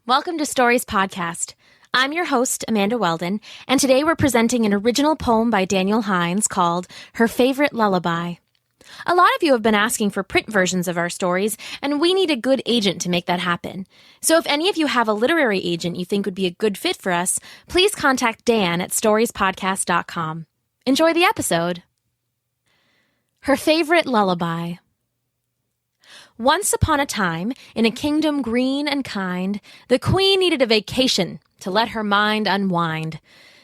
Welcome to Stories Podcast. I'm your host, Amanda Weldin, and today we're presenting an original poem by Daniel Hinds called Her Favorite Lullaby. A lot of you have been asking for print versions of our stories, and we need a good agent to make that happen. So if any of you have a literary agent you think would be a good fit for us, please contact Dan at storiespodcast.com. Enjoy the episode. Her Favorite Lullaby. Once upon a time, in a kingdom green and kind, the queen needed a vacation to let her mind unwind.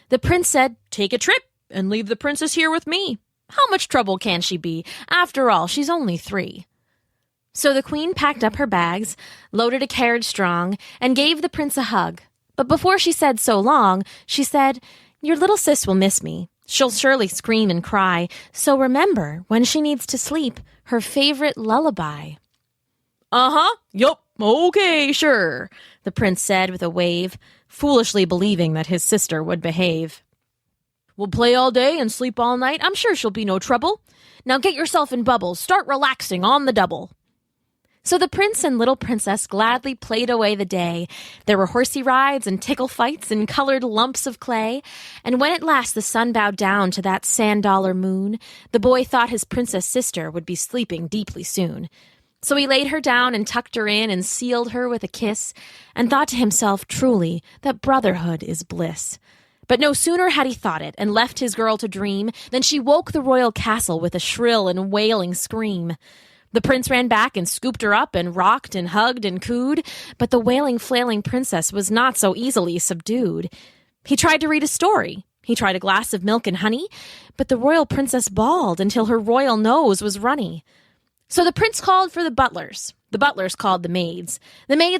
The prince said, "Take a trip and leave the princess here with me. How much trouble can she be? After all, she's only 3. So the queen packed up her bags, loaded a carriage strong, and gave the prince a hug. But before she said so long, she said, "Your little sis will miss me. She'll surely scream and cry. So remember, when she needs to sleep, her favorite lullaby." Yup, okay, sure, the prince said with a wave, foolishly believing that his sister would behave. "We'll play all day and sleep all night. I'm sure she'll be no trouble. Now get yourself in bubbles. Start relaxing on the double." So the prince and little princess gladly played away the day. There were horsey rides and tickle fights and colored lumps of clay. And when at last the sun bowed down to that $100 moon, the boy thought his princess sister would be sleeping deeply soon. So he laid her down and tucked her in and sealed her with a kiss, and thought to himself truly that brotherhood is bliss. But no sooner had he thought it and left his girl to dream than she woke the royal castle with a shrill and wailing scream. The prince ran back and scooped her up and rocked and hugged and cooed, but the wailing, flailing princess was not so easily subdued. He tried to read a story. He tried a glass of milk and honey, but the royal princess bawled until her royal nose was runny. So the prince called for the butlers called the maids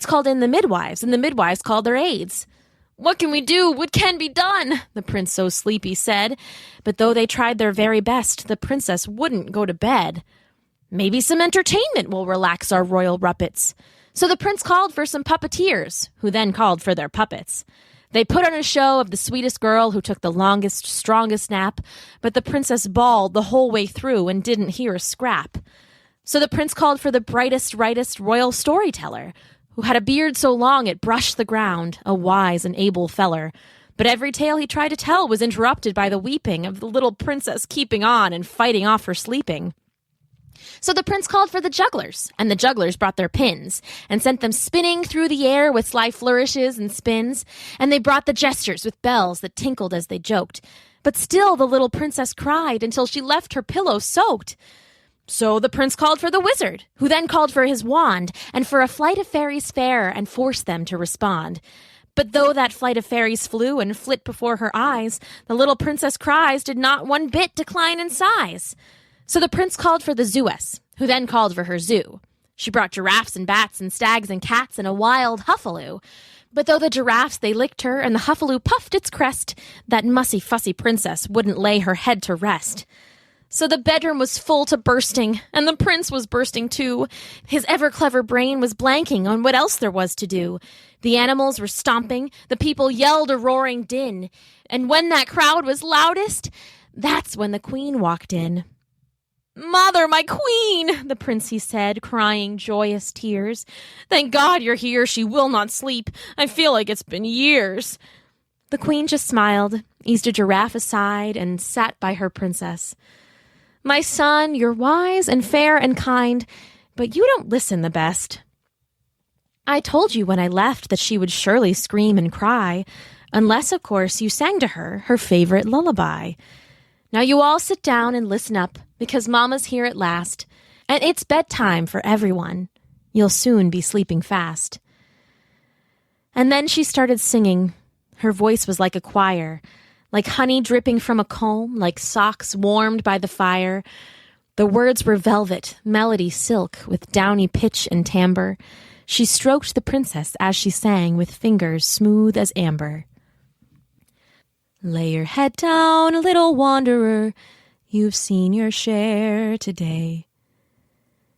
called in the midwives, and the midwives called their aides. "What can we do? What can be done?" the prince so sleepy said. But though they tried their very best, the princess wouldn't go to bed. "Maybe some entertainment will relax our royal ruppets." So the prince called for some puppeteers, who then called for their puppets. They put on a show of the sweetest girl who took the longest, strongest nap, but the princess bawled the whole way through and didn't hear a scrap. So the prince called for the brightest, rightest royal storyteller, who had a beard so long it brushed the ground, a wise and able feller. But every tale he tried to tell was interrupted by the weeping of the little princess keeping on and fighting off her sleeping. So the prince called for the jugglers, and the jugglers brought their pins, and sent them spinning through the air with sly flourishes and spins, and they brought the jesters with bells that tinkled as they joked. But still the little princess cried until she left her pillow soaked. So the prince called for the wizard, who then called for his wand, and for a flight of fairies fair, and forced them to respond. But though that flight of fairies flew and flit before her eyes, the little princess' cries did not one bit decline in size. So the prince called for the zoess, who then called for her zoo. She brought giraffes and bats and stags and cats and a wild huffaloo. But though the giraffes they licked her and the huffaloo puffed its crest, that mussy fussy princess wouldn't lay her head to rest. So the bedroom was full to bursting, and the prince was bursting too. His ever-clever brain was blanking on what else there was to do. The animals were stomping, the people yelled a roaring din, and when that crowd was loudest, that's when the queen walked in. "Mother, my queen," the prince he said, crying joyous tears. "Thank God you're here, she will not sleep. I feel like it's been years." The queen just smiled, eased a giraffe aside, and sat by her princess. "My son, you're wise and fair and kind, but you don't listen the best. I told you when I left that she would surely scream and cry, unless, of course, you sang to her her favorite lullaby. Now you all sit down and listen up, because Mama's here at last, and it's bedtime for everyone. You'll soon be sleeping fast." And then she started singing. Her voice was like a choir, like honey dripping from a comb, like socks warmed by the fire. The words were velvet, melody silk, with downy pitch and timbre. She stroked the princess as she sang with fingers smooth as amber. "Lay your head down, little wanderer. You've seen your share today.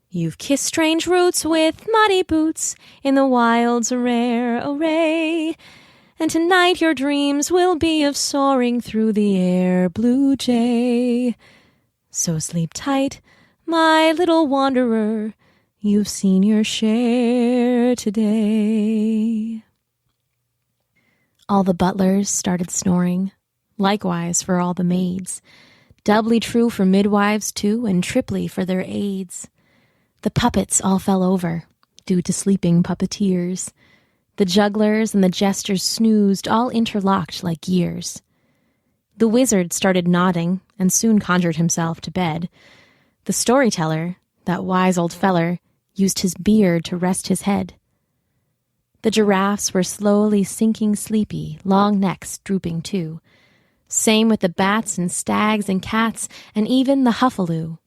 You've kissed strange roots with muddy boots in the wild's rare array. And tonight your dreams will be of soaring through the air, blue jay. So sleep tight, my little wanderer. You've seen your share today." All the butlers started snoring, likewise for all the maids, doubly true for midwives too, and triply for their aids. The puppets all fell over, due to sleeping puppeteers. The jugglers and the jesters snoozed, all interlocked like gears. The wizard started nodding, and soon conjured himself to bed. The storyteller, that wise old feller, used his beard to rest his head. The giraffes were slowly sinking sleepy, long necks drooping too. Same with the bats and stags and cats, and even the huffaloo.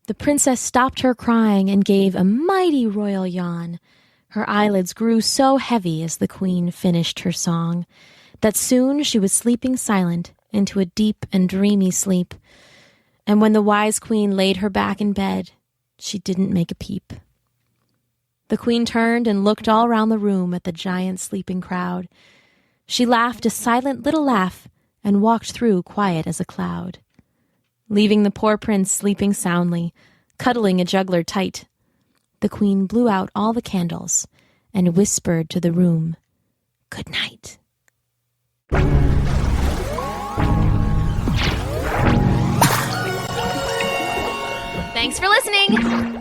The princess stopped her crying and gave a mighty royal yawn. Her eyelids grew so heavy as the queen finished her song, that soon she was sleeping silent into a deep and dreamy sleep. And when the wise queen laid her back in bed, she didn't make a peep. The queen turned and looked all round the room at the giant sleeping crowd. She laughed a silent little laugh and walked through quiet as a cloud, leaving the poor prince sleeping soundly, cuddling a juggler tight. The queen blew out all the candles and whispered to the room, "Good night." Thanks for listening.